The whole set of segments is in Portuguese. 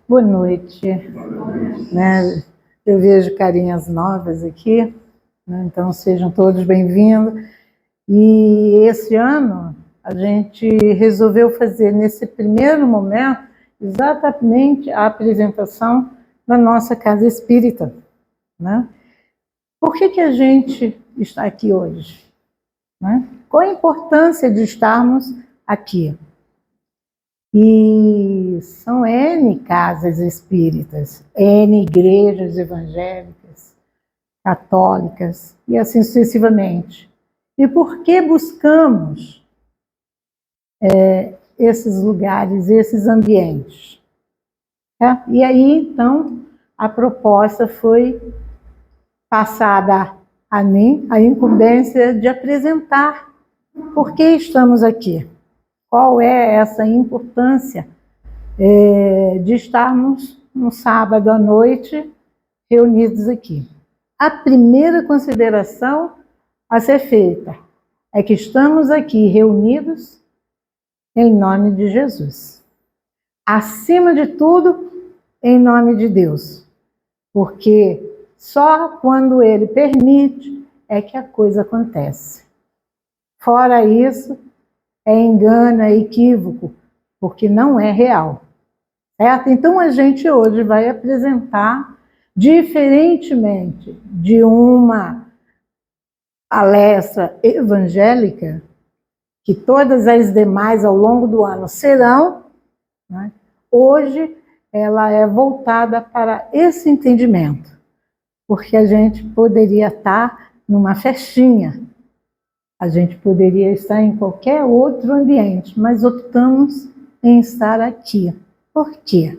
Boa noite. Né? Eu vejo carinhas novas aqui, né? Então sejam todos bem-vindos. E esse ano a gente resolveu fazer, nesse primeiro momento, exatamente a apresentação da nossa Casa Espírita. Né? Por que a gente está aqui hoje? Né? Qual a importância de estarmos aqui? E são N casas espíritas, N igrejas evangélicas, católicas, e assim sucessivamente. E por que buscamos esses lugares, esses ambientes? E aí, então, a proposta foi passada a mim, a incumbência de apresentar por que estamos aqui. Qual é essa importância de estarmos no sábado à noite reunidos aqui? A primeira consideração a ser feita é que estamos aqui reunidos em nome de Jesus. Acima de tudo, em nome de Deus. Porque só quando Ele permite é que a coisa acontece. Fora isso, é engano, é equívoco, porque não é real. Certo? Então a gente hoje vai apresentar, diferentemente de uma palestra evangélica, que todas as demais ao longo do ano serão, né? Hoje ela é voltada para esse entendimento, porque a gente poderia estar numa festinha, a gente poderia estar em qualquer outro ambiente, mas optamos em estar aqui. Por quê?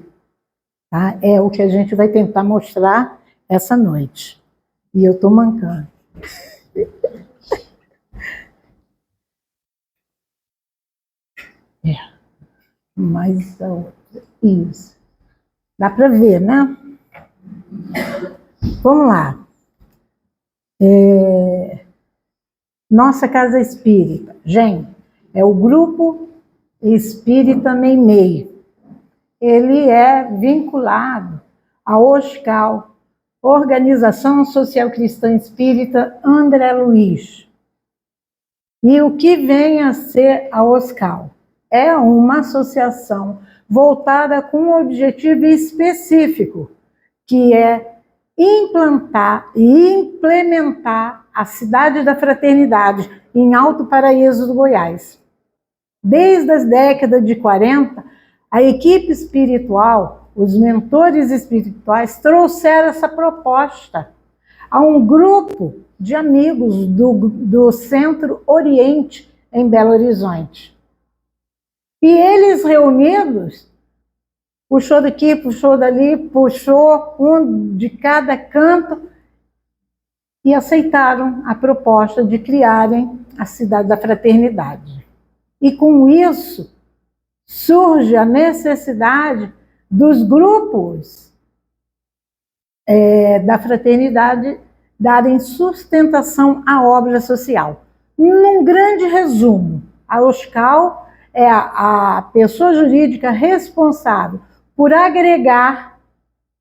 Tá? É o que a gente vai tentar mostrar essa noite. E eu estou mancando. Mais a outra. Isso. Dá para ver, né? Vamos lá. Nossa Casa Espírita. Gente, é o Grupo Espírita Meimei. Ele é vinculado à OSCAL, Organização Social Cristã Espírita André Luiz. E o que vem a ser a OSCAL? É uma associação voltada com um objetivo específico, que é implantar e implementar a Cidade da Fraternidade em Alto Paraíso do Goiás. Desde as décadas de 40, a equipe espiritual, os mentores espirituais, trouxeram essa proposta a um grupo de amigos do Centro-Oriente, em Belo Horizonte. E eles reunidos, puxou daqui, puxou dali, puxou um de cada canto e aceitaram a proposta de criarem a Cidade da Fraternidade. E com isso surge a necessidade dos grupos da fraternidade darem sustentação à obra social. Num grande resumo, a OSCAL é a pessoa jurídica responsável por agregar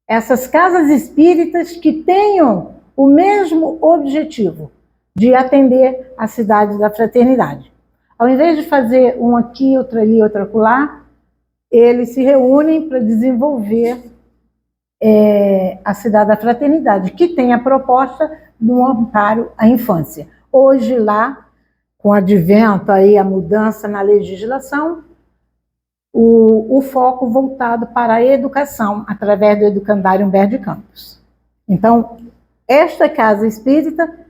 essas casas espíritas que tenham o mesmo objetivo de atender a Cidade da Fraternidade. Ao invés de fazer um aqui, outro ali, outro acolá, eles se reúnem para desenvolver a Cidade da Fraternidade, que tem a proposta do amparo à infância. Hoje lá, com o advento aí, a mudança na legislação, o foco voltado para a educação, através do educandário Humberto de Campos. Então, esta Casa Espírita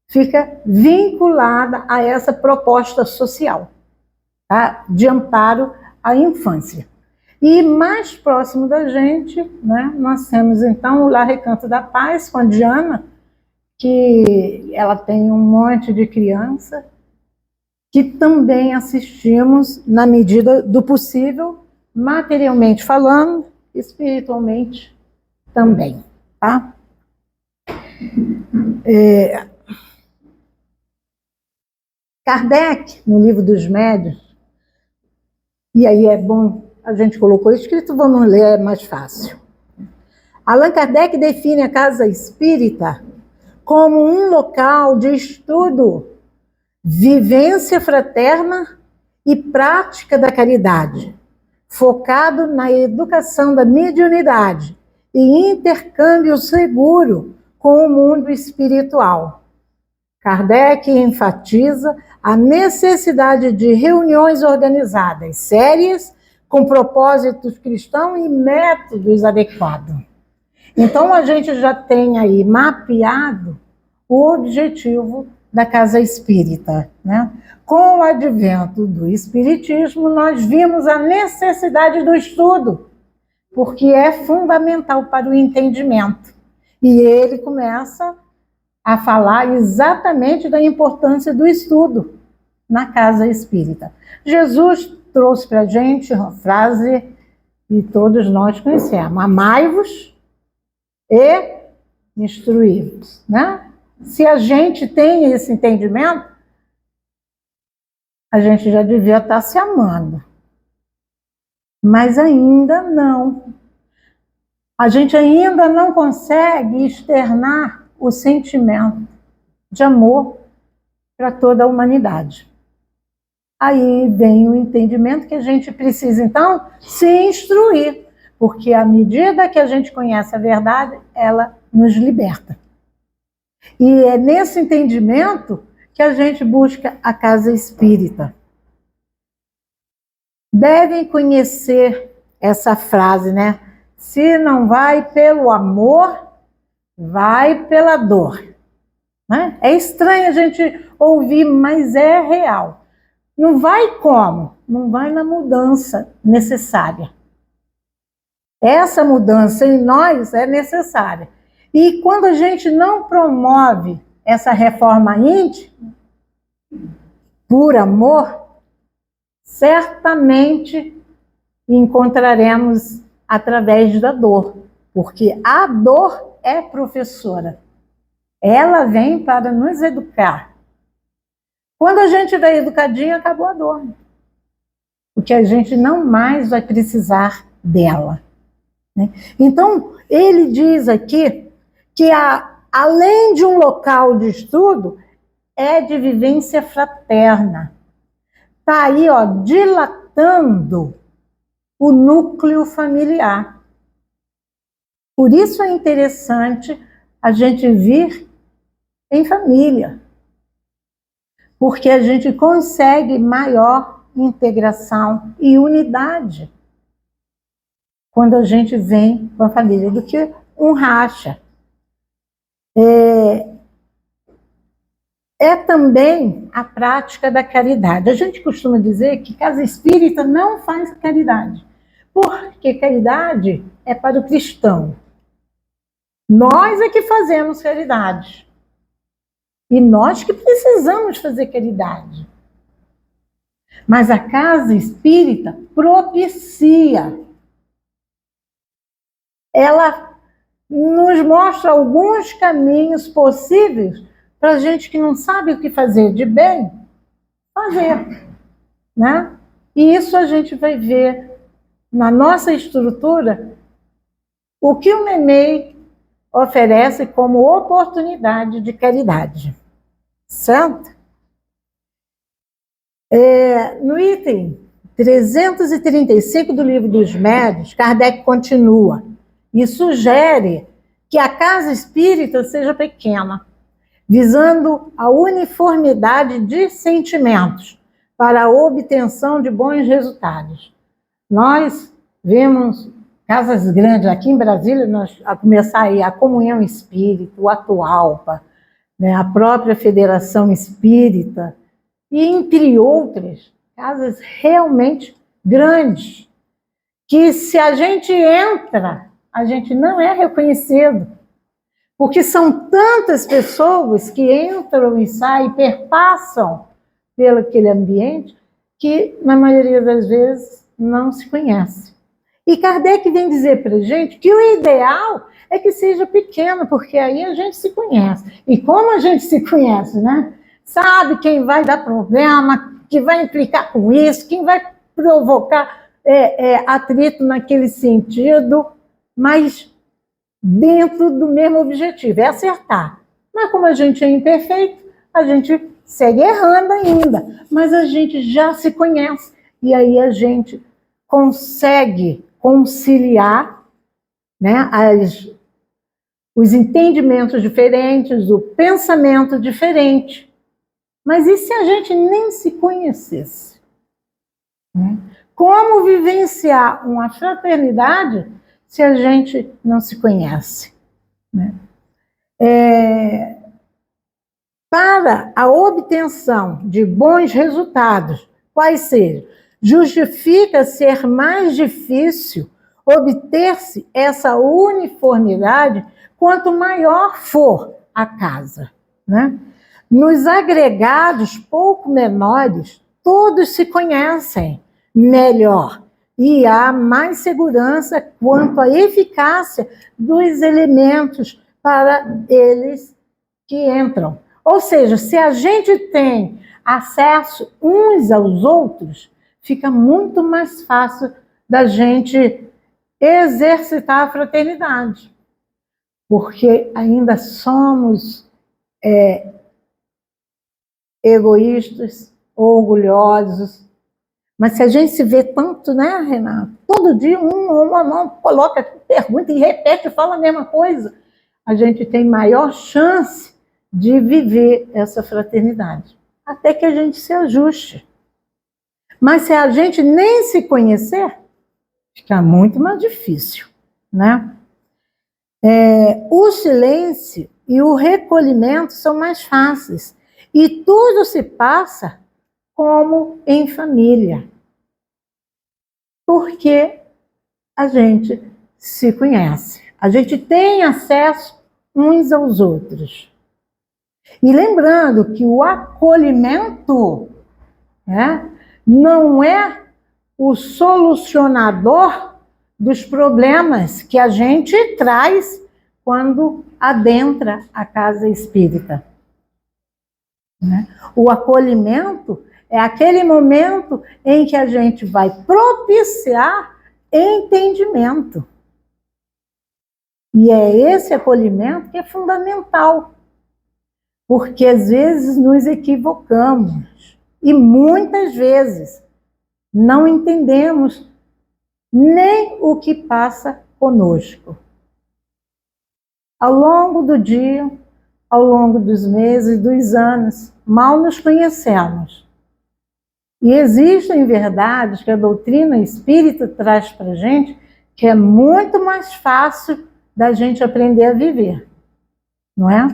fica vinculada a essa proposta social, tá? De amparo à infância. E mais próximo da gente, né, nós temos então o Lar Recanto da Paz, com a Diana, que ela tem um monte de criança, que também assistimos na medida do possível, materialmente falando, espiritualmente também, tá? Kardec, no Livro dos Médiuns, e aí é bom a gente colocou escrito, vamos ler, é mais fácil. Allan Kardec define a casa espírita como um local de estudo, vivência fraterna e prática da caridade, focado na educação da mediunidade e intercâmbio seguro com o mundo espiritual. Kardec enfatiza a necessidade de reuniões organizadas, sérias, com propósitos cristãos e métodos adequados. Então, a gente já tem aí mapeado o objetivo da casa espírita, né? Com o advento do espiritismo, nós vimos a necessidade do estudo, porque é fundamental para o entendimento. E ele começa a falar exatamente da importância do estudo na casa espírita. Jesus trouxe para a gente uma frase que todos nós conhecemos: amai-vos e instruí-vos, né? Se a gente tem esse entendimento, a gente já devia estar se amando. Mas ainda não. A gente ainda não consegue externar o sentimento de amor para toda a humanidade. Aí vem o entendimento que a gente precisa, então, se instruir, porque à medida que a gente conhece a verdade, ela nos liberta. E é nesse entendimento que a gente busca a casa espírita. Devem conhecer essa frase, né? Se não vai pelo amor, vai pela dor. Né? É estranho a gente ouvir, mas é real. Não vai como? Não vai na mudança necessária. Essa mudança em nós é necessária. E quando a gente não promove essa reforma íntima, por amor, certamente encontraremos através da dor, porque a dor é professora. Ela vem para nos educar. Quando a gente vai educadinho, acabou a dor, porque a gente não mais vai precisar dela. Né? Então, ele diz aqui que além de um local de estudo, é de vivência fraterna. Está aí, ó, dilatando o núcleo familiar. Por isso é interessante a gente vir em família, porque a gente consegue maior integração e unidade quando a gente vem com a família, do que um racha. É também a prática da caridade. A gente costuma dizer que casa espírita não faz caridade, porque caridade é para o cristão. Nós é que fazemos caridade. E nós que precisamos fazer caridade. Mas a casa espírita propicia. Ela nos mostra alguns caminhos possíveis para a gente que não sabe o que fazer de bem, fazer. Né? E isso a gente vai ver na nossa estrutura o que o Memei oferece como oportunidade de caridade. Certo? No item 335 do Livro dos Médiuns, Kardec continua e sugere que a casa espírita seja pequena, visando a uniformidade de sentimentos para a obtenção de bons resultados. Nós vemos casas grandes aqui em Brasília, nós a começar aí a Comunhão Espírita, o Atualpa, né, a própria Federação Espírita, e entre outras, casas realmente grandes, que se a gente entra, a gente não é reconhecido, porque são tantas pessoas que entram e saem, perpassam pelo aquele ambiente, que na maioria das vezes não se conhece. E Kardec vem dizer para a gente que o ideal é que seja pequeno, porque aí a gente se conhece. E como a gente se conhece, né? Sabe quem vai dar problema, que vai implicar com isso, quem vai provocar atrito naquele sentido, mas dentro do mesmo objetivo, é acertar. Mas como a gente é imperfeito, a gente segue errando ainda, mas a gente já se conhece, e aí a gente consegue conciliar, né, os entendimentos diferentes, o pensamento diferente. Mas e se a gente nem se conhecesse? Como vivenciar uma fraternidade se a gente não se conhece? Para a obtenção de bons resultados, quais sejam, justifica ser mais difícil obter-se essa uniformidade quanto maior for a casa, né? Nos agregados pouco menores, todos se conhecem melhor e há mais segurança quanto à eficácia dos elementos para eles que entram. Ou seja, se a gente tem acesso uns aos outros, fica muito mais fácil da gente exercitar a fraternidade, porque ainda somos egoístas, orgulhosos. Mas se a gente se vê tanto, né, Renato? Todo dia uma mão coloca, pergunta e repete, fala a mesma coisa. A gente tem maior chance de viver essa fraternidade, até que a gente se ajuste. Mas se a gente nem se conhecer, fica muito mais difícil, né? O silêncio e o recolhimento são mais fáceis, e tudo se passa como em família, porque a gente se conhece, a gente tem acesso uns aos outros. E lembrando que o acolhimento, né, não é o solucionador dos problemas que a gente traz quando adentra a casa espírita. O acolhimento é aquele momento em que a gente vai propiciar entendimento. E é esse acolhimento que é fundamental, porque às vezes nos equivocamos e muitas vezes não entendemos nem o que passa conosco. Ao longo do dia, ao longo dos meses, dos anos, mal nos conhecemos. E existem verdades que a doutrina espírita traz para a gente que é muito mais fácil da gente aprender a viver, não é?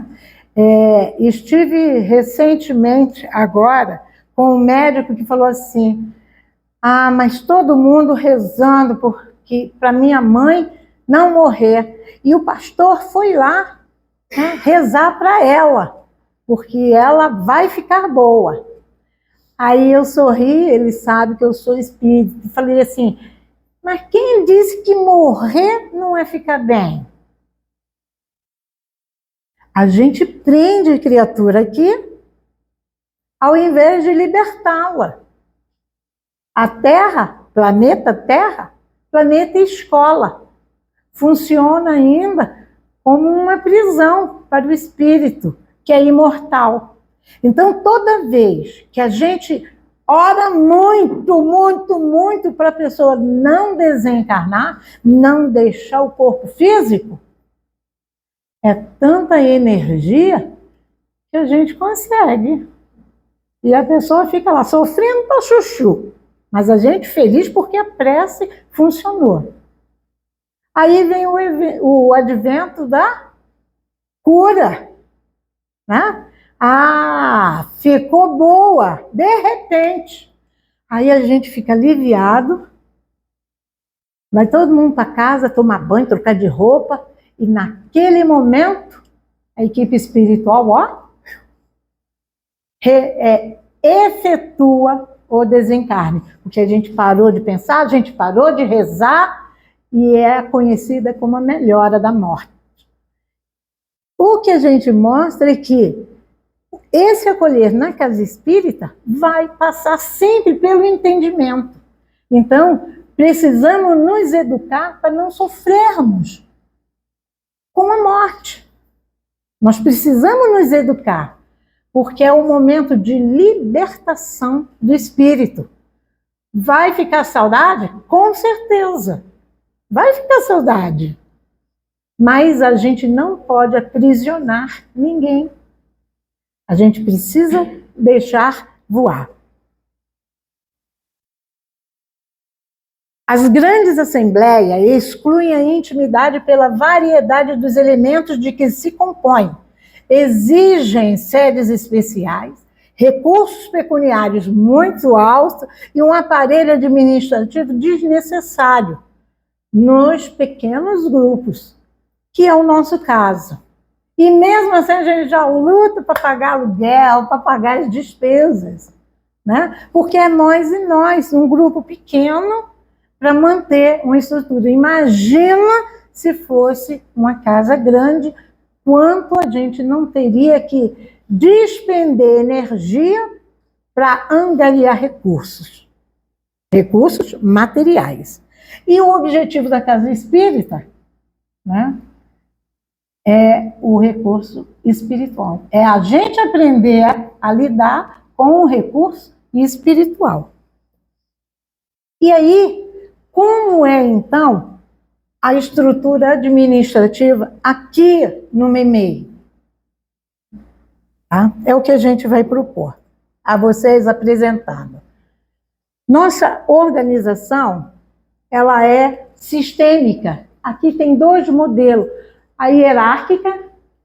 Estive recentemente, agora, com um médico que falou assim: mas todo mundo rezando para minha mãe não morrer. E o pastor foi lá, né, rezar para ela, porque ela vai ficar boa. Aí eu sorri, ele sabe que eu sou espírita, e falei assim: mas quem disse que morrer não é ficar bem? A gente prende a criatura aqui, ao invés de libertá-la. A Terra, planeta escola, funciona ainda como uma prisão para o espírito, que é imortal. Então, toda vez que a gente ora muito, muito, muito para a pessoa não desencarnar, não deixar o corpo físico, é tanta energia que a gente consegue. E a pessoa fica lá sofrendo para chuchu, mas a gente feliz porque a prece funcionou. Aí vem o advento da cura, né? Ficou boa, de repente. Aí a gente fica aliviado, vai todo mundo para casa, tomar banho, trocar de roupa, e naquele momento, a equipe espiritual, efetua o desencarne. Porque a gente parou de pensar, a gente parou de rezar, e é conhecida como a melhora da morte. O que a gente mostra é que esse acolher na casa espírita vai passar sempre pelo entendimento. Então, precisamos nos educar para não sofrermos com a morte. Nós precisamos nos educar, porque é o momento de libertação do espírito. Vai ficar saudade? Com certeza. Vai ficar saudade. Mas a gente não pode aprisionar ninguém. A gente precisa deixar voar. As grandes assembleias excluem a intimidade pela variedade dos elementos de que se compõem, exigem sedes especiais, recursos pecuniários muito altos e um aparelho administrativo desnecessário nos pequenos grupos, que é o nosso caso. E mesmo assim a gente já luta para pagar aluguel, para pagar as despesas, né? Porque é nós e nós, um grupo pequeno, para manter uma estrutura. Imagina se fosse uma casa grande, quanto a gente não teria que despender energia para angariar recursos materiais. E o objetivo da casa espírita, né, é o recurso espiritual. É a gente aprender a lidar com o recurso espiritual. E aí, como é, então, a estrutura administrativa aqui no MEMEI? Tá? É o que a gente vai propor a vocês apresentando. Nossa organização, ela é sistêmica. Aqui tem dois modelos, a hierárquica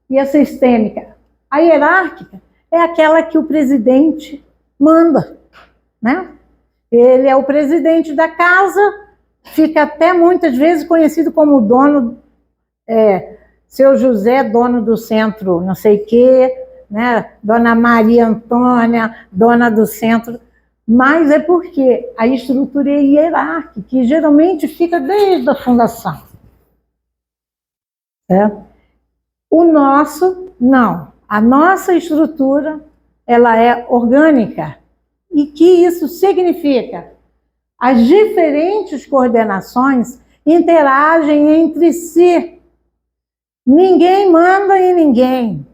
e a sistêmica. A hierárquica é aquela que o presidente manda, né? Ele é o presidente da casa, fica até muitas vezes conhecido como dono, seu José, dono do centro não sei o quê, né? Dona Maria Antônia, dona do centro, mas é porque a estrutura é hierárquica, que geralmente fica desde a fundação. O nosso, não. A nossa estrutura, ela é orgânica. E que isso significa? As diferentes coordenações interagem entre si. Ninguém manda em ninguém.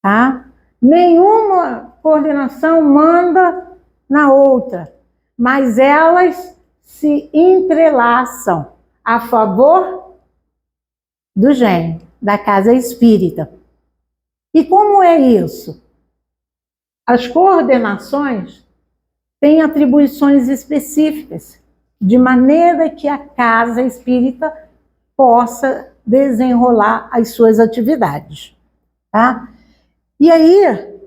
Tá? Nenhuma coordenação manda na outra, mas elas se entrelaçam a favor do GEM, da Casa Espírita. E como é isso? As coordenações têm atribuições específicas, de maneira que a Casa Espírita possa desenrolar as suas atividades. Tá? E aí,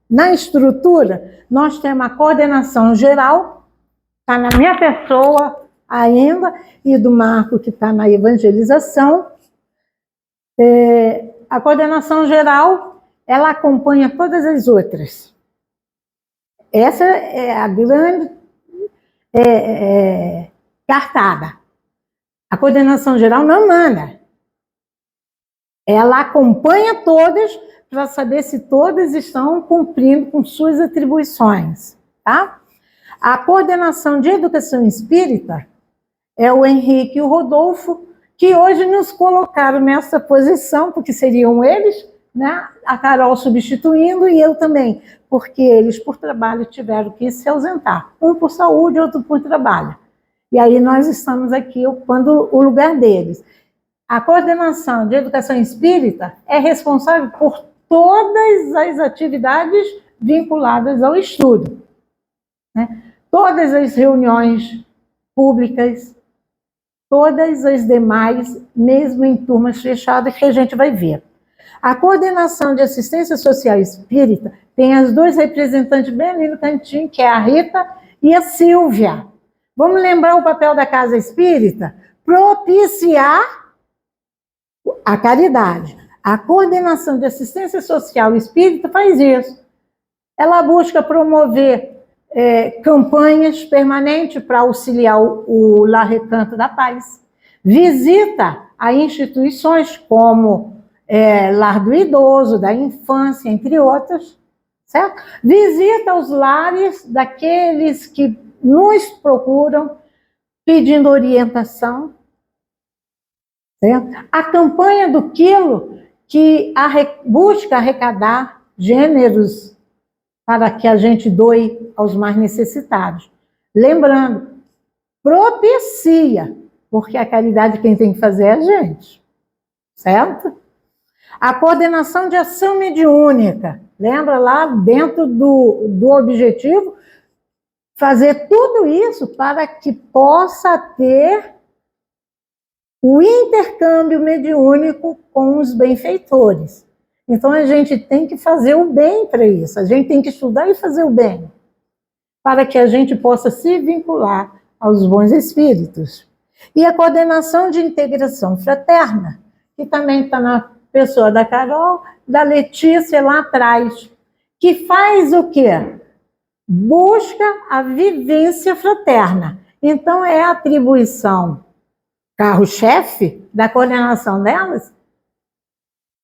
na estrutura, nós temos a coordenação geral, está na minha pessoa ainda, e do Marco, que está na evangelização. A coordenação geral, ela acompanha todas as outras. Essa é a grande cartada. A coordenação geral não manda. Ela acompanha todas para saber se todas estão cumprindo com suas atribuições. Tá? A coordenação de educação espírita é o Henrique e o Rodolfo, que hoje nos colocaram nessa posição, porque seriam eles, né? A Carol substituindo e eu também, porque eles, por trabalho, tiveram que se ausentar. Um por saúde, outro por trabalho. E aí nós estamos aqui ocupando o lugar deles. A coordenação de educação espírita é responsável por todas as atividades vinculadas ao estudo, né? Todas as reuniões públicas, todas as demais, mesmo em turmas fechadas, que a gente vai ver. A coordenação de assistência social espírita tem as duas representantes bem ali no cantinho, que é a Rita e a Silvia. Vamos lembrar o papel da Casa Espírita? Propiciar a caridade. A coordenação de assistência social espírita faz isso. Ela busca promover campanhas permanentes para auxiliar o Lar Recanto da Paz. Visita a instituições como Lar do Idoso, da Infância, entre outras, certo? Visita os lares daqueles que nos procuram pedindo orientação, certo? A campanha do quilo, que busca arrecadar gêneros para que a gente doe aos mais necessitados. Lembrando, propicia, porque a caridade quem tem que fazer é a gente, certo? A coordenação de ação mediúnica, lembra lá dentro do objetivo, fazer tudo isso para que possa ter o intercâmbio mediúnico com os benfeitores. Então a gente tem que fazer o bem para isso, a gente tem que estudar e fazer o bem, para que a gente possa se vincular aos bons espíritos. E a coordenação de integração fraterna, que também está na pessoa da Carol, da Letícia lá atrás, que faz o quê? Busca a vivência fraterna. Então é a atribuição carro-chefe da coordenação delas,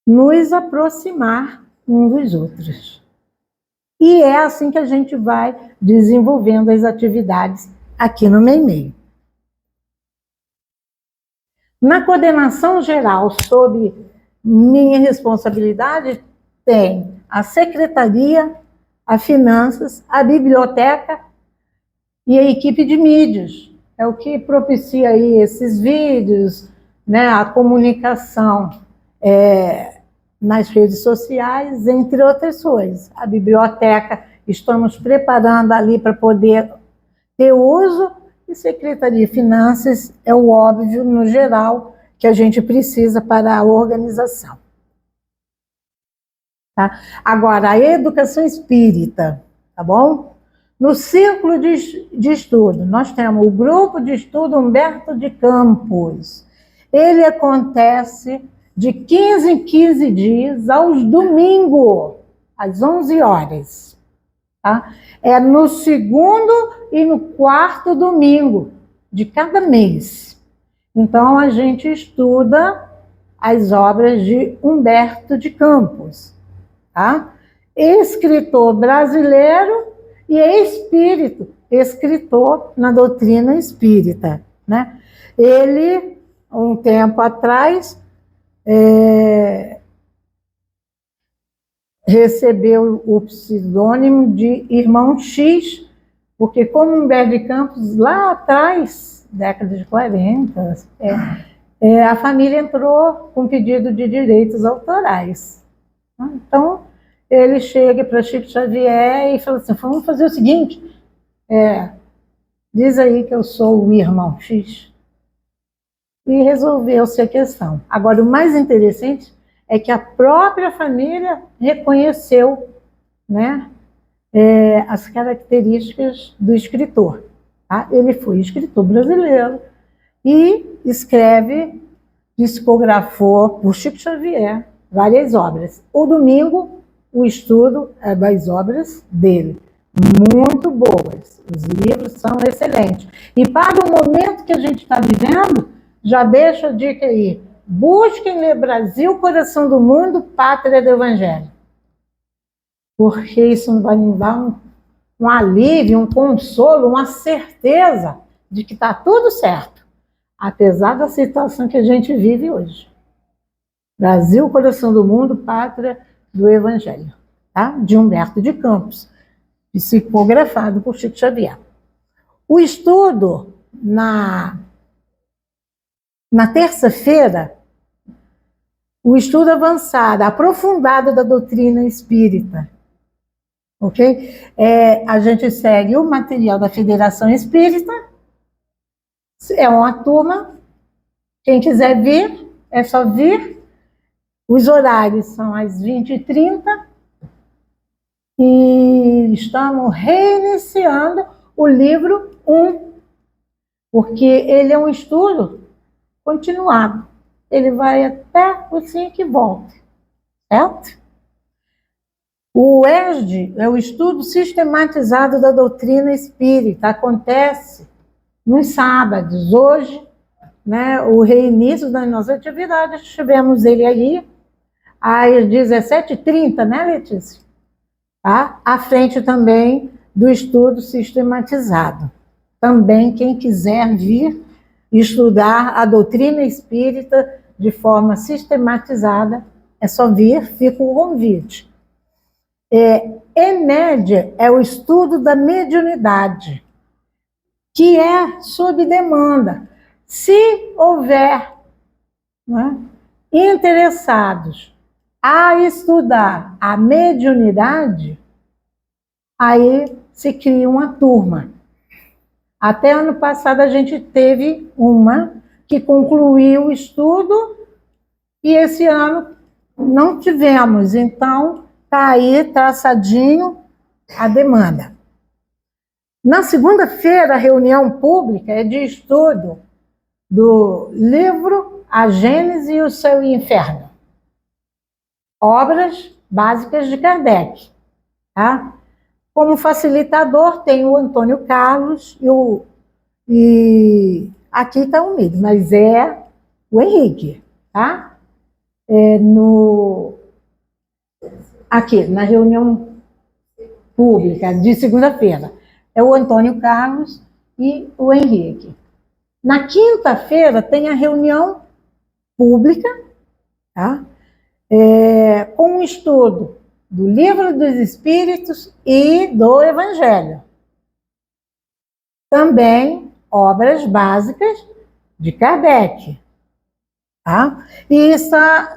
nos aproximar uns dos outros. E é assim que a gente vai desenvolvendo as atividades aqui no Meimei. Na coordenação geral, sob minha responsabilidade, tem a secretaria, a finanças, a biblioteca e a equipe de mídias. É o que propicia aí esses vídeos, né, a comunicação nas redes sociais, entre outras coisas. A biblioteca, estamos preparando ali para poder ter uso, e Secretaria de Finanças é o óbvio, no geral, que a gente precisa para a organização. Tá? Agora, a educação espírita, tá bom? No círculo de estudo, nós temos o grupo de estudo Humberto de Campos. Ele acontece de 15 em 15 dias, aos domingos, às 11 horas. Tá? É no segundo e no quarto domingo de cada mês. Então, a gente estuda as obras de Humberto de Campos. Tá? Escritor brasileiro e espírito, escritor na doutrina espírita, né? Ele, um tempo atrás, recebeu o pseudônimo de Irmão X, porque como Humberto de Campos, lá atrás, década de 40, a família entrou com pedido de direitos autorais. Então, ele chega para Chico Xavier e fala assim, vamos fazer o seguinte, diz aí que eu sou o Irmão X. E resolveu-se a questão. Agora, o mais interessante é que a própria família reconheceu, né, as características do escritor. Tá? Ele foi escritor brasileiro e psicografou por Chico Xavier várias obras. O domingo, o estudo é das obras dele, muito boas. Os livros são excelentes. E para o momento que a gente está vivendo, já deixo a dica aí. Busquem ler Brasil, Coração do Mundo, Pátria do Evangelho. Porque isso vai nos dar um alívio, um consolo, uma certeza de que está tudo certo, apesar da situação que a gente vive hoje. Brasil, Coração do Mundo, Pátria do Evangelho, tá? De Humberto de Campos, psicografado por Chico Xavier. O estudo na terça-feira, o estudo avançado, aprofundado da doutrina espírita, ok? A gente segue o material da Federação Espírita, é uma turma, quem quiser vir, é só vir. Os horários são às 20h30 e estamos reiniciando o livro 1, porque ele é um estudo continuado. Ele vai até o 5 e volta, certo? O ESD é o estudo sistematizado da doutrina espírita, acontece nos sábados. Hoje, né, o reinício das nossas atividades, tivemos ele aí às 17h30, né, Letícia? tá? À frente também do estudo sistematizado. Também quem quiser vir estudar a doutrina espírita de forma sistematizada, é só vir, fica o convite. EMED é o estudo da mediunidade, que é sob demanda. Se houver, né, interessados a estudar a mediunidade, aí se cria uma turma. Até ano passado a gente teve uma que concluiu o estudo e esse ano não tivemos. Então, está aí traçadinho a demanda. Na segunda-feira, a reunião pública é de estudo do livro A Gênese e o Céu e o Inferno. Obras básicas de Kardec. Tá? Como facilitador tem o Antônio Carlos e aqui está o Mid, mas é o Henrique, tá? Aqui, na reunião pública de segunda-feira, é o Antônio Carlos e o Henrique. Na quinta-feira tem a reunião pública, tá? Com um estudo do Livro dos Espíritos e do Evangelho. Também obras básicas de Kardec. Tá? E está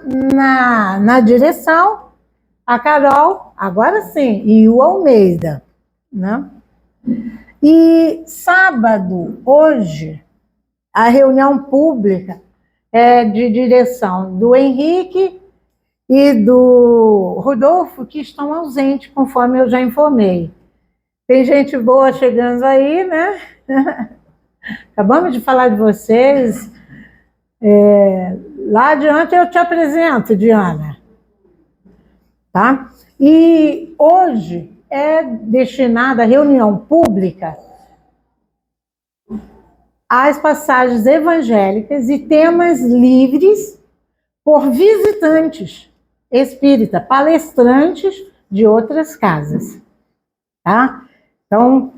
na direção a Carol, agora sim, e o Almeida. Né? E sábado, hoje, a reunião pública é de direção do Henrique e do Rodolfo, que estão ausentes, conforme eu já informei. Tem gente boa chegando aí, né? Acabamos de falar de vocês. Lá adiante eu te apresento, Diana. Tá? E hoje é destinada a reunião pública às passagens evangélicas e temas livres por visitantes espírita, palestrantes de outras casas. Tá? Então,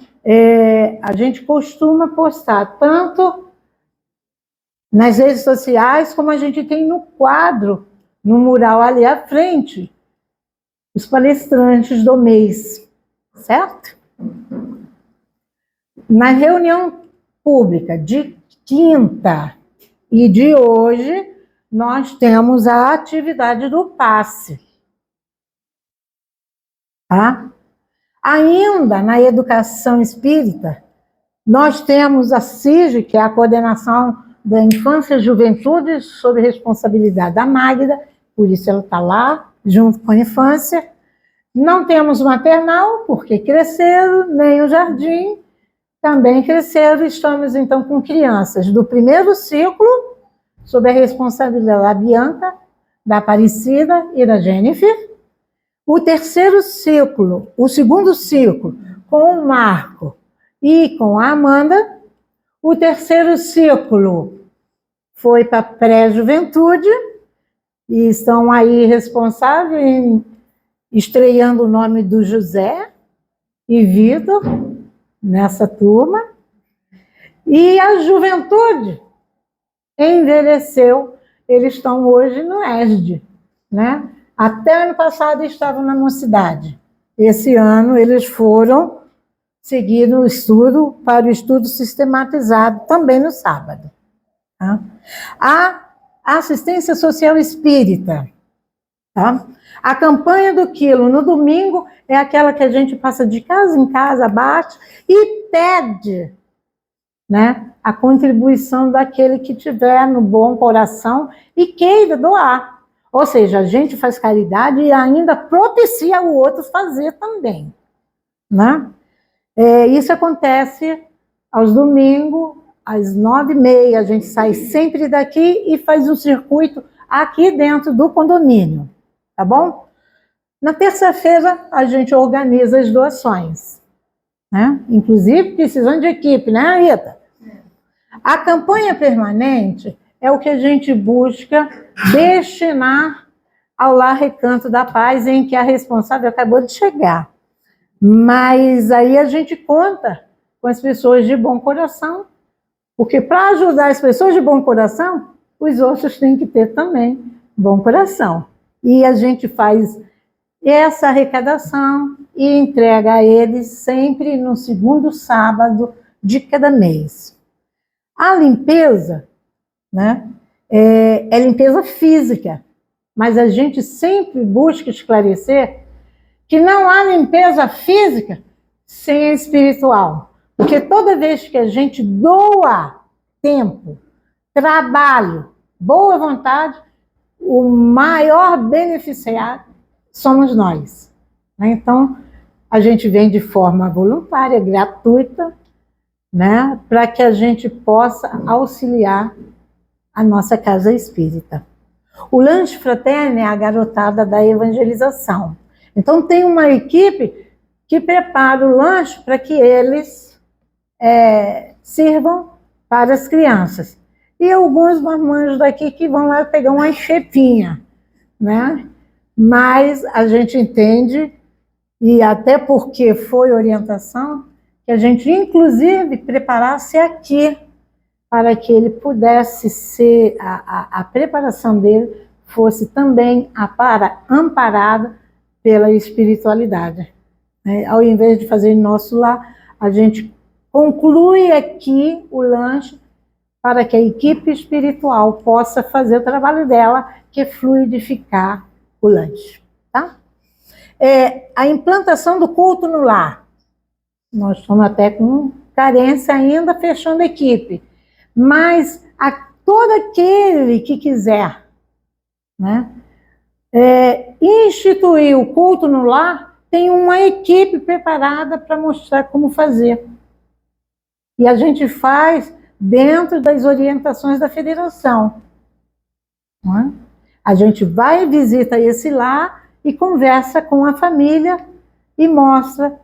a gente costuma postar tanto nas redes sociais, como a gente tem no quadro, no mural ali à frente, os palestrantes do mês, certo? Na reunião pública de quinta e de hoje, nós temos a atividade do passe. Tá? Ainda na educação espírita, nós temos a CIG, que é a Coordenação da Infância e Juventude, sob responsabilidade da Magda, por isso ela está lá, junto com a infância. Não temos maternal, porque cresceram, nem o jardim, também cresceram. Estamos, então, com crianças do primeiro ciclo, sob a responsabilidade da Bianca, da Aparecida e da Jennifer. O terceiro ciclo, o segundo ciclo, com o Marco e com a Amanda. O terceiro ciclo foi para a pré-juventude, e estão aí responsáveis, estreando o nome do José e Vitor nessa turma. E a juventude envelheceu, eles estão hoje no ESD, né? Até ano passado estavam na mocidade. Esse ano eles foram seguir o estudo para o estudo sistematizado, também no sábado. Tá? A assistência social espírita. Tá? A campanha do quilo no domingo é aquela que a gente passa de casa em casa, bate e pede, né, a contribuição daquele que tiver no bom coração e queira doar. Ou seja, a gente faz caridade e ainda propicia o outro fazer também. Né? Isso acontece aos domingos, às 9h30. A gente sai sempre daqui e faz um circuito aqui dentro do condomínio. Tá bom? Na terça-feira, a gente organiza as doações. Né? Inclusive, precisando de equipe, né, Rita? A campanha permanente é o que a gente busca destinar ao Lar Recanto da Paz, em que a responsável acabou de chegar. Mas aí a gente conta com as pessoas de bom coração, porque para ajudar as pessoas de bom coração, os outros têm que ter também bom coração. E a gente faz essa arrecadação e entrega a eles sempre no segundo sábado de cada mês. A limpeza, né, é limpeza física, mas a gente sempre busca esclarecer que não há limpeza física sem a espiritual. Porque toda vez que a gente doa tempo, trabalho, boa vontade, o maior beneficiário somos nós. Então, a gente vem de forma voluntária, gratuita, né, para que a gente possa auxiliar a nossa casa espírita. O lanche fraterno é a garotada da evangelização. Então, tem uma equipe que prepara o lanche para que eles sirvam para as crianças. E alguns marmanjos daqui que vão lá pegar uma chepinha, né? Mas a gente entende, e até porque foi orientação, que a gente, inclusive, preparasse aqui, para que ele pudesse ser, a preparação dele fosse também amparada pela espiritualidade. Ao invés de fazer nosso lar, a gente conclui aqui o lanche para que a equipe espiritual possa fazer o trabalho dela, que é fluidificar o lanche. Tá? A implantação do culto no lar. Nós estamos até com carência ainda, fechando a equipe. Mas a todo aquele que quiser, né, instituir o culto no lar, tem uma equipe preparada para mostrar como fazer. E a gente faz dentro das orientações da federação. Né? A gente vai e visita esse lar e conversa com a família e mostra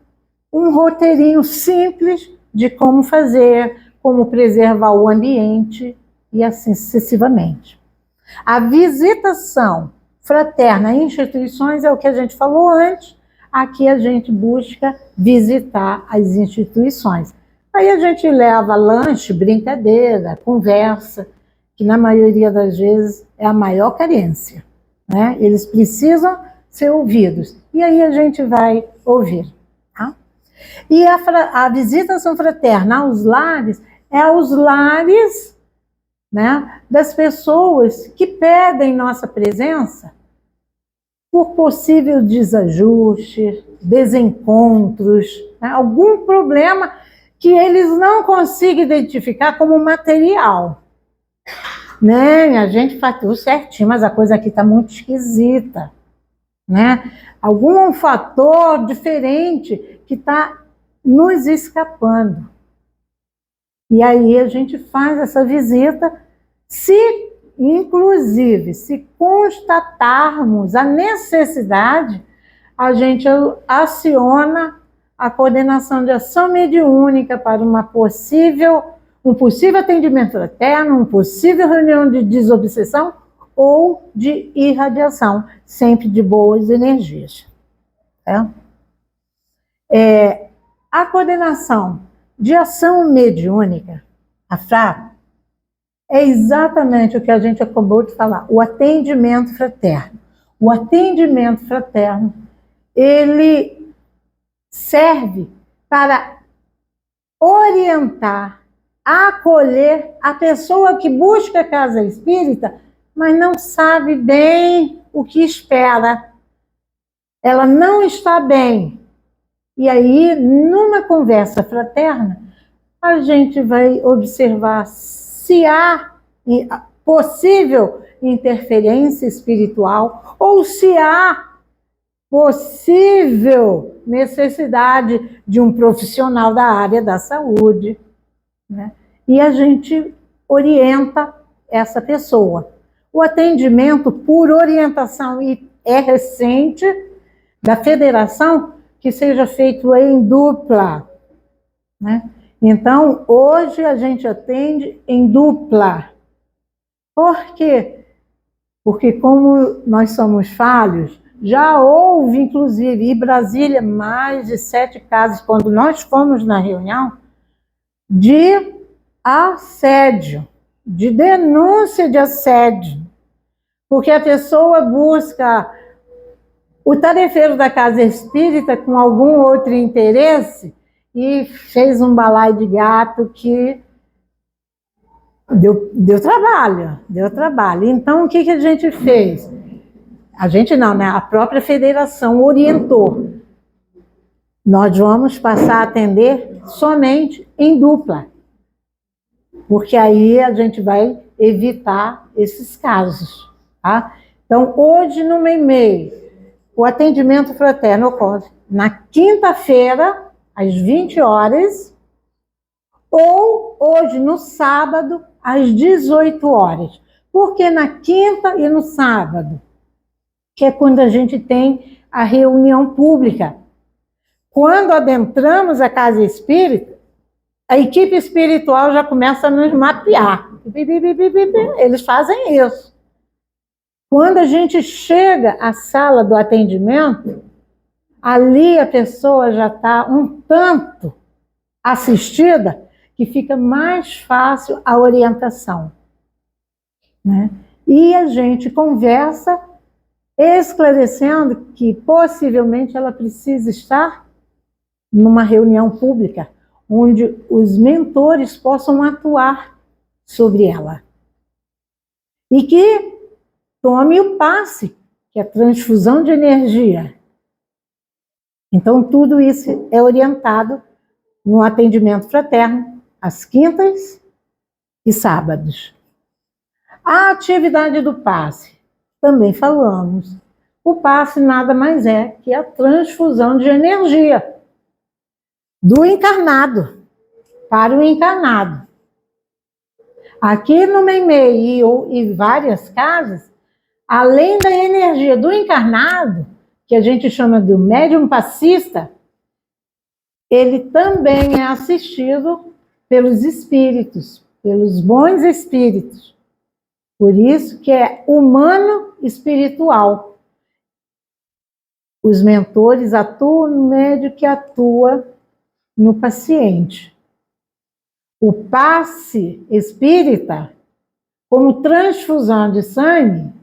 um roteirinho simples de como fazer, como preservar o ambiente e assim sucessivamente. A visitação fraterna a instituições é o que a gente falou antes. Aqui a gente busca visitar as instituições. Aí a gente leva lanche, brincadeira, conversa, que na maioria das vezes é a maior carência. Né? Eles precisam ser ouvidos. E aí a gente vai ouvir. Tá? E a visitação fraterna aos lares é aos lares, né, das pessoas que pedem nossa presença por possível desajuste, desencontros, né, algum problema que eles não conseguem identificar como material. Né? A gente faz tudo certinho, mas a coisa aqui está muito esquisita. Né? Algum fator diferente que está nos escapando. E aí a gente faz essa visita, inclusive, se constatarmos a necessidade, a gente aciona a coordenação de ação mediúnica para um possível atendimento fraterno, uma possível reunião de desobsessão ou de irradiação, sempre de boas energias. A coordenação de ação mediúnica, a FRA, é exatamente o que a gente acabou de falar, o atendimento fraterno. O atendimento fraterno, ele serve para orientar, acolher a pessoa que busca a casa espírita, mas não sabe bem o que espera. Ela não está bem. E aí, numa conversa fraterna, a gente vai observar se há possível interferência espiritual ou se há possível necessidade de um profissional da área da saúde. Né? E a gente orienta essa pessoa. O atendimento por orientação, e é recente, da federação, que seja feito em dupla. Né? Então, hoje a gente atende em dupla. Por quê? Porque como nós somos falhos, Já houve, inclusive, em Brasília, mais de 7 casos, quando nós fomos na reunião, de assédio, de denúncia de assédio, porque a pessoa busca o tarefeiro da casa espírita com algum outro interesse e fez um balaio de gato que deu trabalho. Então, o que a gente fez? A gente não, né? A própria federação orientou. Nós vamos passar a atender somente em dupla, porque aí a gente vai evitar esses casos, tá? Então, hoje no MEI-MEI, o atendimento fraterno ocorre na quinta-feira, às 20 horas, ou hoje no sábado, às 18 horas. Por que na quinta e no sábado? Que é quando a gente tem a reunião pública. Quando adentramos a casa espírita, a equipe espiritual já começa a nos mapear. Eles fazem isso. Quando a gente chega à sala do atendimento, ali a pessoa já está um tanto assistida que fica mais fácil a orientação, né? E a gente conversa esclarecendo que possivelmente ela precisa estar numa reunião pública, onde os mentores possam atuar sobre ela. E que tome o passe, que é a transfusão de energia. Então, tudo isso é orientado no atendimento fraterno, às quintas e sábados. A atividade do passe, também falamos. O passe nada mais é que a transfusão de energia do encarnado para o encarnado. Aqui no MEI-MEI e várias casas, além da energia do encarnado, que a gente chama de médium passista, ele também é assistido pelos espíritos, pelos bons espíritos. Por isso que é humano espiritual. Os mentores atuam no médium que atua no paciente. O passe espírita, como transfusão de sangue,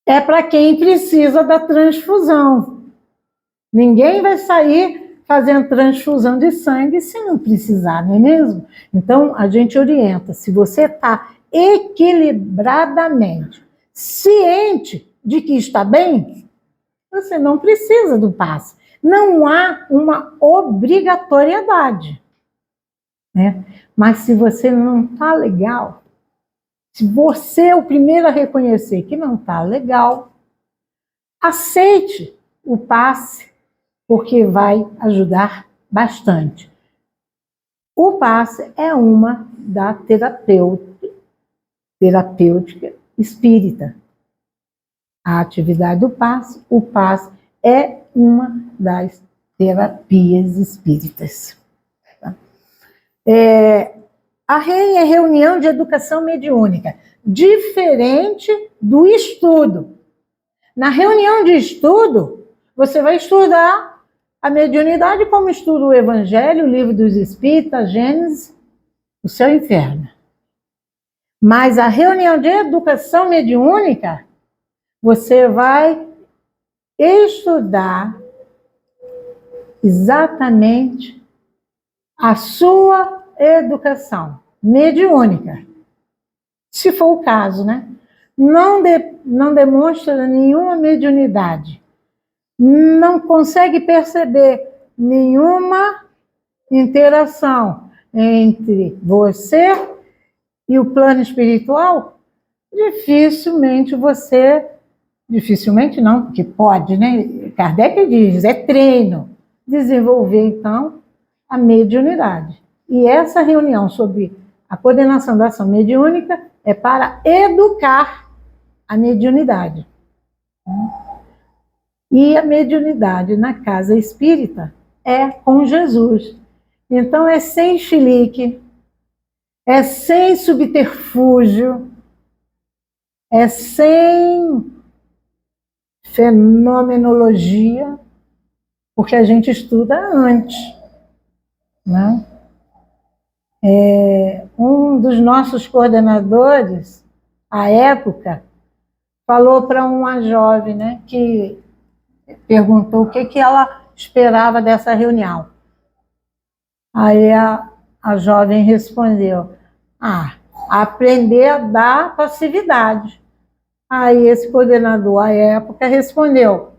é para quem precisa da transfusão. Ninguém vai sair fazendo transfusão de sangue se não precisar, não é mesmo? Então, a gente orienta, se você está equilibradamente ciente de que está bem, você não precisa do passe. Não há uma obrigatoriedade, né? Mas se você não está legal, se você é o primeiro a reconhecer que não está legal, aceite o passe, porque vai ajudar bastante. O passe é uma da terapêutica espírita. A atividade do passe, o passe é uma das terapias espíritas. A REM é reunião de educação mediúnica, diferente do estudo. Na reunião de estudo, você vai estudar a mediunidade como estuda o Evangelho, o Livro dos Espíritos, a Gênesis, o Céu e o Inferno. Mas a reunião de educação mediúnica, você vai estudar exatamente a sua educação mediúnica. Se for o caso, né? Não demonstra nenhuma mediunidade. Não consegue perceber nenhuma interação entre você e o plano espiritual, dificilmente não, porque pode, né? Kardec diz, é treino, desenvolver então a mediunidade. E essa reunião sobre a coordenação da ação mediúnica é para educar a mediunidade. E a mediunidade na casa espírita é com Jesus. Então é sem chilique, é sem subterfúgio, é sem fenomenologia, porque a gente estuda antes, né? Um dos nossos coordenadores, à época, falou para uma jovem, né, que perguntou o que ela esperava dessa reunião. Aí a jovem respondeu, aprender a dar passividade. Aí esse coordenador, à época, respondeu,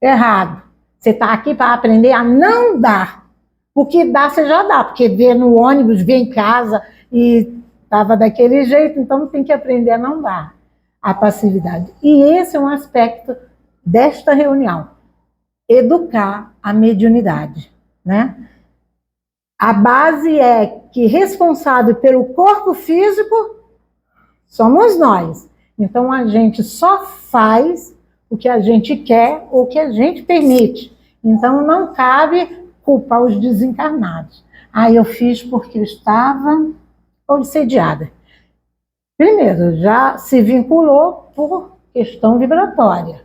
errado, você está aqui para aprender a não dar. O que dá, você já dá, porque vê no ônibus, vê em casa, e estava daquele jeito, então tem que aprender a não dar a passividade. E esse é um aspecto desta reunião, educar a mediunidade, né? A base é que responsável pelo corpo físico somos nós. Então a gente só faz o que a gente quer ou o que a gente permite. Então não cabe culpar os desencarnados. Eu fiz porque eu estava obsediada. Primeiro, já se vinculou por questão vibratória.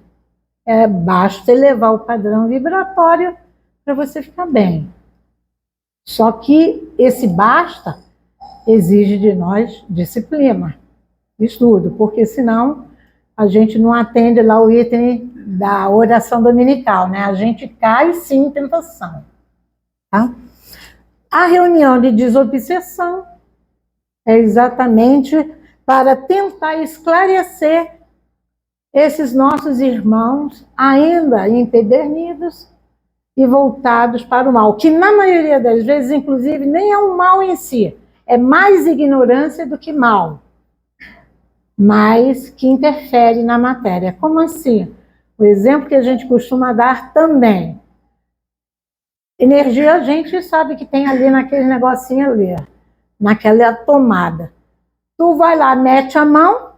Basta elevar o padrão vibratório para você ficar bem. Só que esse basta exige de nós disciplina, estudo, porque senão a gente não atende lá o item da oração dominical, né? A gente cai sim em tentação. Tá? A reunião de desobsessão é exatamente para tentar esclarecer esses nossos irmãos ainda empedernidos e voltados para o mal, que na maioria das vezes, inclusive, nem é um mal em si, é mais ignorância do que mal, mas que interfere na matéria. Como assim? O exemplo que a gente costuma dar também. Energia a gente sabe que tem ali naquele negocinho ali, naquela tomada. Tu vai lá, mete a mão,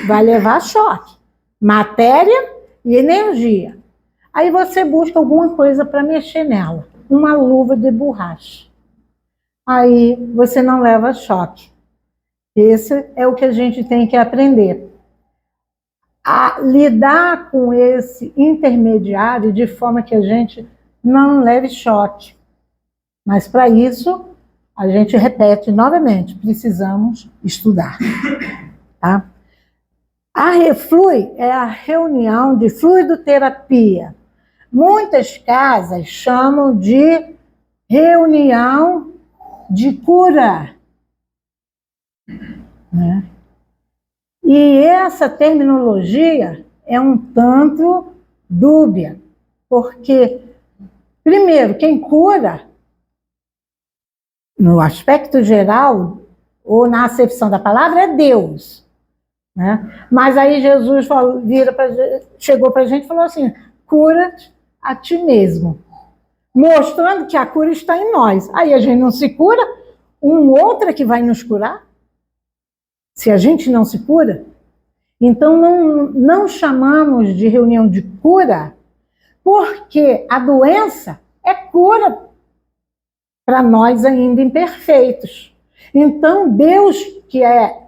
vai levar choque. Matéria e energia. Aí você busca alguma coisa para mexer nela. Uma luva de borracha. Aí você não leva choque. Esse é o que a gente tem que aprender. A lidar com esse intermediário de forma que a gente não leve choque. Mas para isso, a gente repete novamente, precisamos estudar. Tá? A REFLUI é a reunião de fluidoterapia. Muitas casas chamam de reunião de cura. Né? E essa terminologia é um tanto dúbia, porque, primeiro, quem cura, no aspecto geral, ou na acepção da palavra, é Deus. Né? Mas aí Jesus chegou para a gente e falou assim, cura a ti mesmo, mostrando que a cura está em nós. Aí a gente não se cura, um outro é que vai nos curar? Se a gente não se cura? Então não chamamos de reunião de cura, porque a doença é cura para nós ainda imperfeitos. Então Deus, que é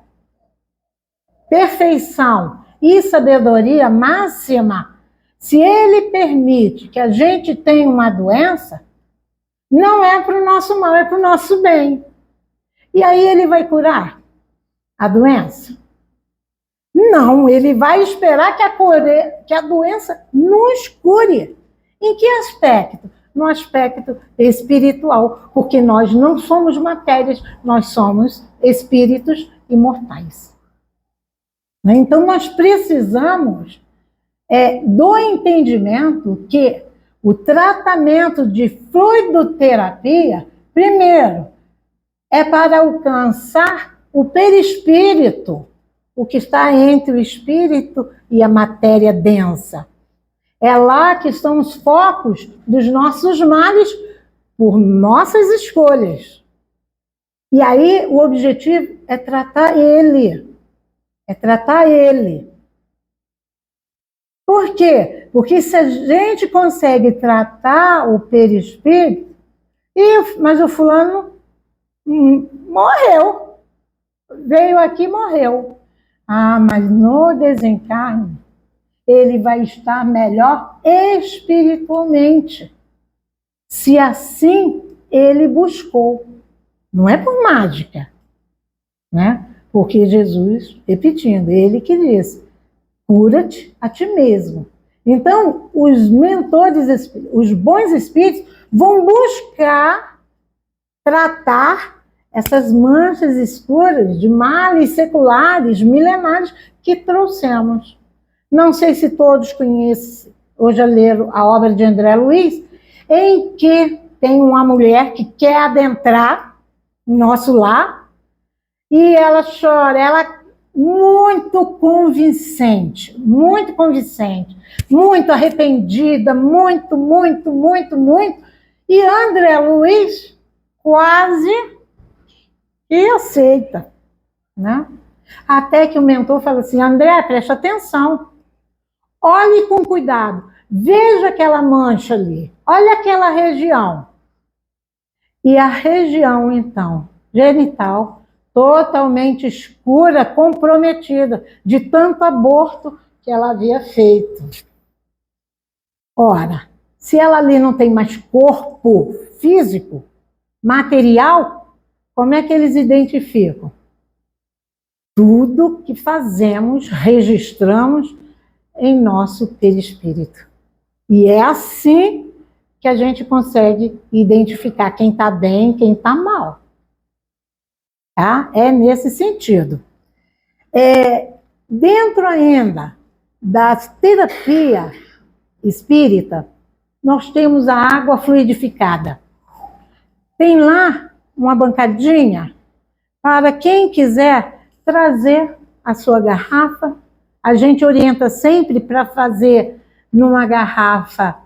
perfeição e sabedoria máxima, se Ele permite que a gente tenha uma doença, não é para o nosso mal, é para o nosso bem. E aí Ele vai curar a doença? Não, Ele vai esperar que a doença nos cure. Em que aspecto? No aspecto espiritual, porque nós não somos matérias, nós somos espíritos imortais. Então, nós precisamos do entendimento que o tratamento de fluidoterapia, primeiro, é para alcançar o perispírito, o que está entre o espírito e a matéria densa. É lá que estão os focos dos nossos males por nossas escolhas. E aí o objetivo é tratar ele. É tratar ele. Por quê? Porque se a gente consegue tratar o perispírito, mas o fulano morreu. Veio aqui e morreu. Mas no desencarne, ele vai estar melhor espiritualmente. Se assim ele buscou. Não é por mágica, né? Porque Jesus, repetindo, ele que disse, cura-te a ti mesmo. Então, os mentores, os bons espíritos vão buscar tratar essas manchas escuras de males seculares, milenares, que trouxemos. Não sei se todos conhecem, ou já leram a obra de André Luiz, em que tem uma mulher que quer adentrar no nosso lar, e ela chora, ela muito convincente, muito arrependida, muito, e André Luiz quase que aceita, né? Até que o mentor fala assim, André, preste atenção, olhe com cuidado, veja aquela mancha ali, olha aquela região. E a região, então, genital, totalmente escura, comprometida, de tanto aborto que ela havia feito. Ora, se ela ali não tem mais corpo físico, material, como é que eles identificam? Tudo que fazemos, registramos em nosso perispírito. E é assim que a gente consegue identificar quem está bem e quem está mal. Tá? É nesse sentido. Dentro ainda da terapia espírita, nós temos a água fluidificada. Tem lá uma bancadinha para quem quiser trazer a sua garrafa. A gente orienta sempre para fazer numa garrafa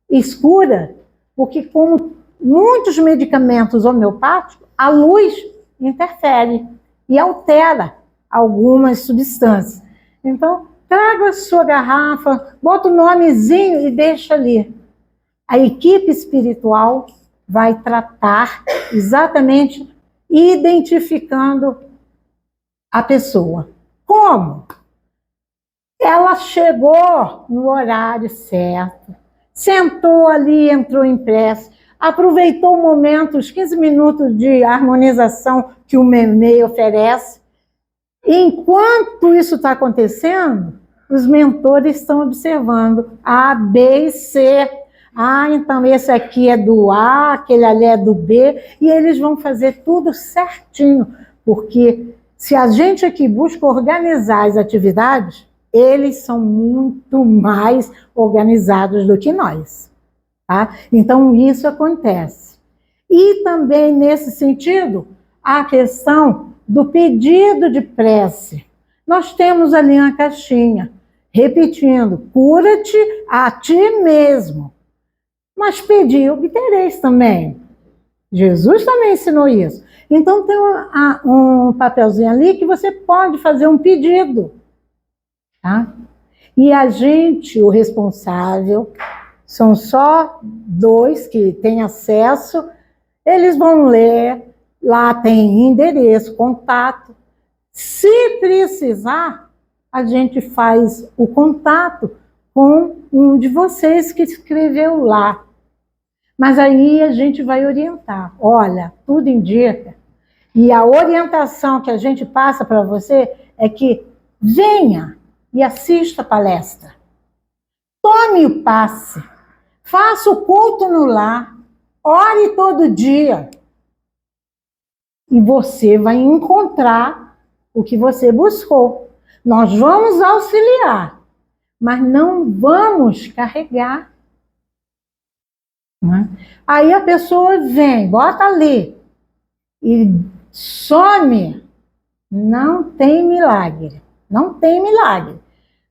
escura, porque como muitos medicamentos homeopáticos, a luz interfere e altera algumas substâncias. Então, traga a sua garrafa, bota o nomezinho e deixa ali. A equipe espiritual vai tratar exatamente identificando a pessoa. Como? Ela chegou no horário certo, sentou ali, entrou em prece, aproveitou o momento, os 15 minutos de harmonização que o Memei oferece. E enquanto isso está acontecendo, os mentores estão observando A, B e C. Ah, então esse aqui é do A, aquele ali é do B, e eles vão fazer tudo certinho, porque se a gente aqui busca organizar as atividades, eles são muito mais organizados do que nós. Tá? Então, isso acontece. E também, nesse sentido, a questão do pedido de prece. Nós temos ali uma caixinha, repetindo, cura-te a ti mesmo. Mas pedir, obtereis também. Jesus também ensinou isso. Então, tem um papelzinho ali que você pode fazer um pedido. Tá? E a gente, o responsável, são só 2 que têm acesso, eles vão ler, lá tem endereço, contato. Se precisar, a gente faz o contato com um de vocês que escreveu lá. Mas aí a gente vai orientar. Olha, tudo indica. E a orientação que a gente passa para você é que venha e assista a palestra. Tome o passe. Faça o culto no lar. Ore todo dia. E você vai encontrar o que você buscou. Nós vamos auxiliar, mas não vamos carregar. Né? Aí a pessoa vem, bota ali e some. Não tem milagre. Não tem milagre.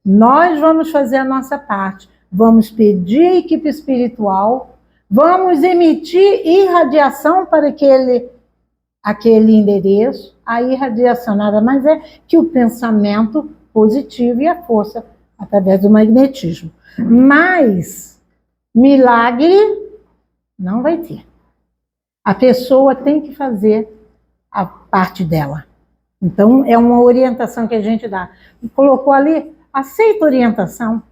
Nós vamos fazer a nossa parte. Vamos pedir a equipe espiritual, vamos emitir irradiação para aquele endereço. A irradiação nada mais é que o pensamento positivo e a força através do magnetismo. Mas milagre não vai ter. A pessoa tem que fazer a parte dela. Então, é uma orientação que a gente dá. Colocou ali, aceita a orientação.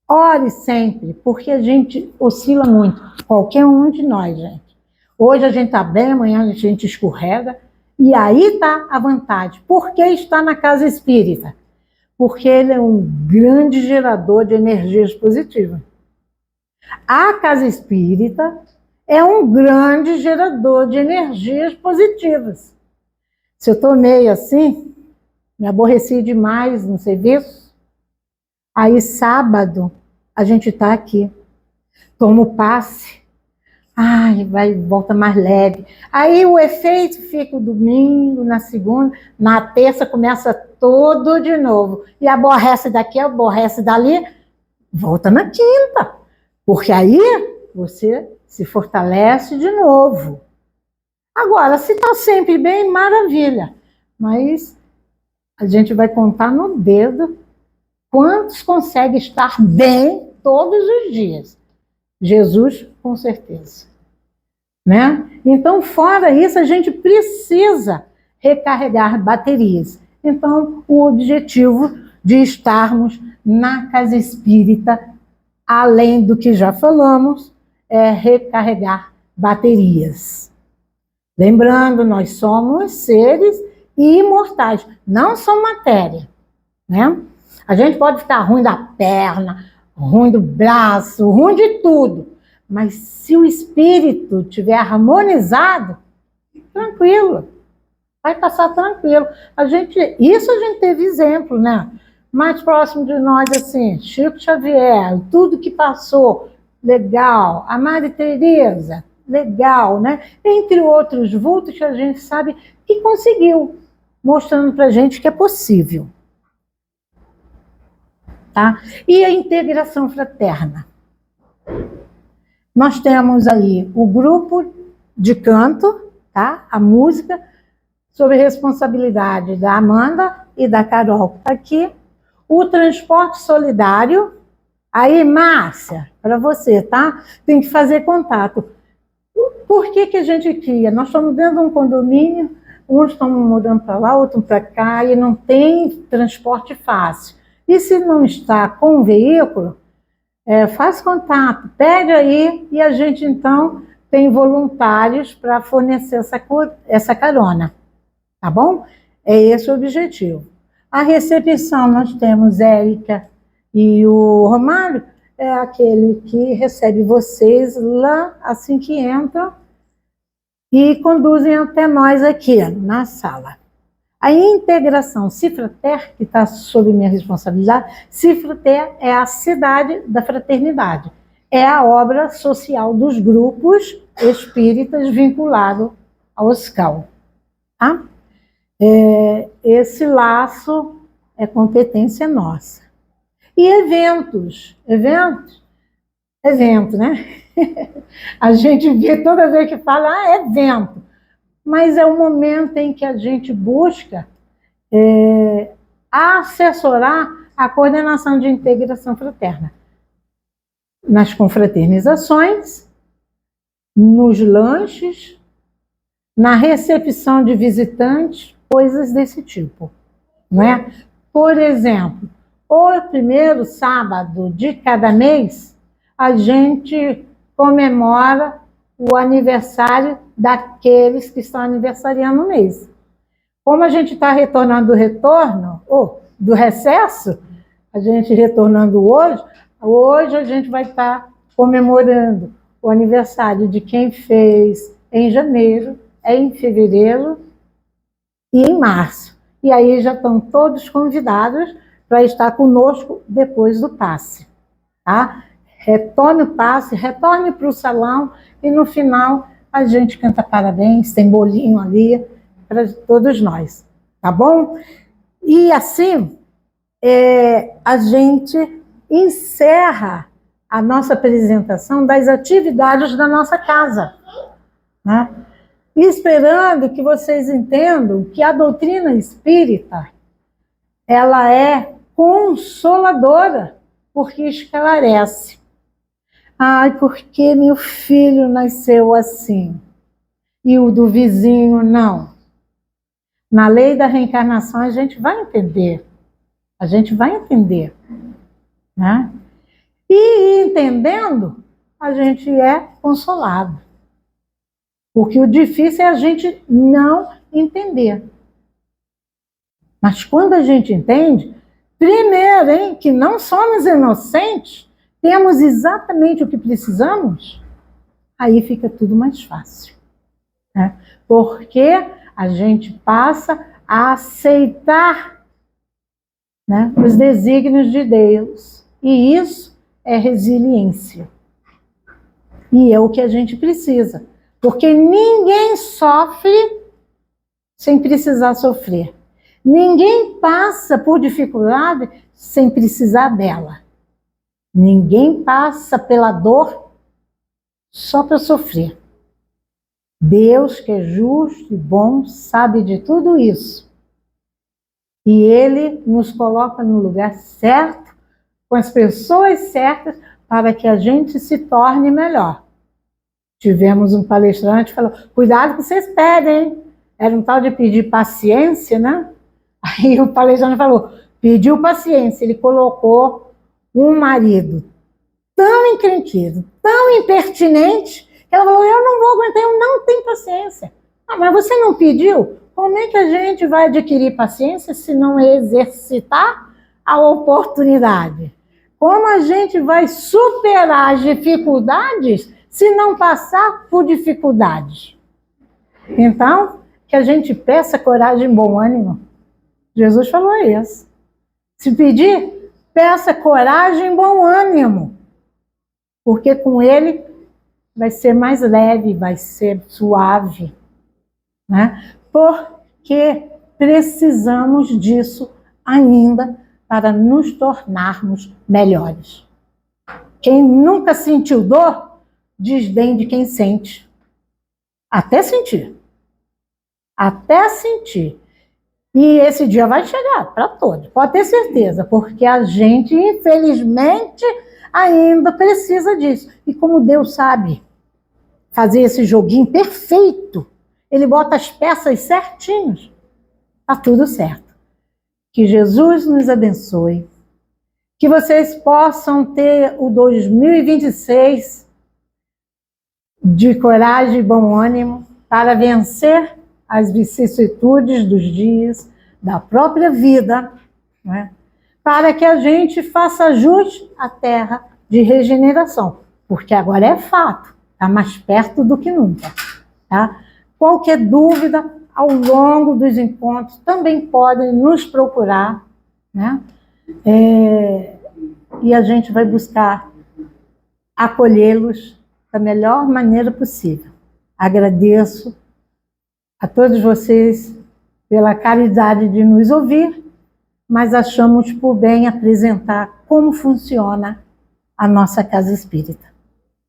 Ore sempre, porque a gente oscila muito. Qualquer um de nós, gente. Hoje a gente está bem, amanhã a gente escorrega. E aí está a vantagem. Por que está na casa espírita? Porque ele é um grande gerador de energias positivas. A casa espírita é um grande gerador de energias positivas. Se eu estou meio assim, me aborreci demais no serviço, aí sábado a gente está aqui, toma o passe, ai, volta mais leve. Aí o efeito fica o domingo, na segunda, na terça começa tudo de novo. E aborrece daqui, aborrece dali, volta na quinta. Porque aí você se fortalece de novo. Agora, se está sempre bem, maravilha. Mas a gente vai contar no dedo quantos conseguem estar bem todos os dias. Jesus, com certeza. Né? Então, fora isso, a gente precisa recarregar baterias. Então, o objetivo de estarmos na casa espírita, além do que já falamos, é recarregar baterias. Lembrando, nós somos seres imortais, não somos matéria. Né? A gente pode ficar ruim da perna, ruim do braço, ruim de tudo. Mas se o espírito estiver harmonizado, tranquilo, vai passar tranquilo. Isso a gente teve exemplo, né? Mais próximo de nós, assim, Chico Xavier, tudo que passou, legal. A Madre Teresa, legal, né? Entre outros vultos que a gente sabe que conseguiu, mostrando pra gente que é possível. Tá? E a integração fraterna. Nós temos aí o grupo de canto, tá? A música, sob responsabilidade da Amanda e da Carol, que está aqui. O transporte solidário. Aí, Márcia, para você, tá? Tem que fazer contato. Por que a gente cria? Nós estamos dentro de um condomínio, uns estão mudando para lá, outros para cá, e não tem transporte fácil. E se não está com o veículo, faz contato, pede aí, e a gente, então, tem voluntários para fornecer essa carona, tá bom? É esse o objetivo. A recepção, nós temos Érica e o Romário, é aquele que recebe vocês lá, assim que entram, e conduzem até nós aqui, na sala. A integração Cifrater, que está sob minha responsabilidade, Cifrater é a cidade da fraternidade. É a obra social dos grupos espíritas vinculados ao SCAL. Tá? Esse laço é competência nossa. E eventos, evento, né? A gente vê toda vez que fala, evento. Mas é o momento em que a gente busca assessorar a coordenação de integração fraterna. Nas confraternizações, nos lanches, na recepção de visitantes, coisas desse tipo. Não é? Por exemplo, o primeiro sábado de cada mês, a gente comemora o aniversário daqueles que estão aniversariando no mês. Como a gente está retornando do recesso, a gente retornando hoje a gente vai estar comemorando o aniversário de quem fez em janeiro, em fevereiro e em março. E aí já estão todos convidados para estar conosco depois do passe. Tá? Retorne o passe, retorne para o salão e no final a gente canta parabéns, tem bolinho ali para todos nós, tá bom? E assim, a gente encerra a nossa apresentação das atividades da nossa casa, né? E esperando que vocês entendam que a doutrina espírita, ela é consoladora, porque esclarece. Ai, porque meu filho nasceu assim, e o do vizinho não. Na lei da reencarnação a gente vai entender. A gente vai entender. Né? E entendendo, a gente é consolado. Porque o difícil é a gente não entender. Mas quando a gente entende, primeiro, hein, que não somos inocentes, temos exatamente o que precisamos, aí fica tudo mais fácil. Né? Porque a gente passa a aceitar, né, os desígnios de Deus. E isso é resiliência. E é o que a gente precisa. Porque ninguém sofre sem precisar sofrer. Ninguém passa por dificuldade sem precisar dela. Ninguém passa pela dor só para sofrer. Deus, que é justo e bom, sabe de tudo isso. E Ele nos coloca no lugar certo, com as pessoas certas, para que a gente se torne melhor. Tivemos um palestrante que falou, cuidado que vocês pedem, era um tal de pedir paciência, né? Aí o palestrante falou, pediu paciência, ele colocou um marido tão encrenquido, tão impertinente, que ela falou, eu não vou aguentar, eu não tenho paciência. Ah, mas você não pediu? Como é que a gente vai adquirir paciência se não exercitar a oportunidade? Como a gente vai superar as dificuldades se não passar por dificuldades? Então, que a gente peça coragem e bom ânimo. Jesus falou isso. Se pedir, peça coragem e bom ânimo. Porque com ele vai ser mais leve, vai ser suave. Né? Porque precisamos disso ainda para nos tornarmos melhores. Quem nunca sentiu dor, diz bem de quem sente. Até sentir. Até sentir. E esse dia vai chegar para todos, pode ter certeza, porque a gente, infelizmente, ainda precisa disso. E como Deus sabe fazer esse joguinho perfeito, Ele bota as peças certinhas, está tudo certo. Que Jesus nos abençoe, que vocês possam ter o 2026 de coragem e bom ânimo para vencer as vicissitudes dos dias, da própria vida, né? Para que a gente faça jus à terra de regeneração, porque agora é fato, está mais perto do que nunca. Tá? Qualquer dúvida, ao longo dos encontros, também podem nos procurar, né? E a gente vai buscar acolhê-los da melhor maneira possível. Agradeço a todos vocês pela caridade de nos ouvir, mas achamos por bem apresentar como funciona a nossa casa espírita.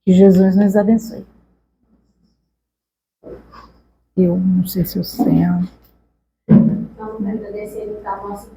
Que Jesus nos abençoe. Eu não sei se eu sento. Vamos agradecer, então, nosso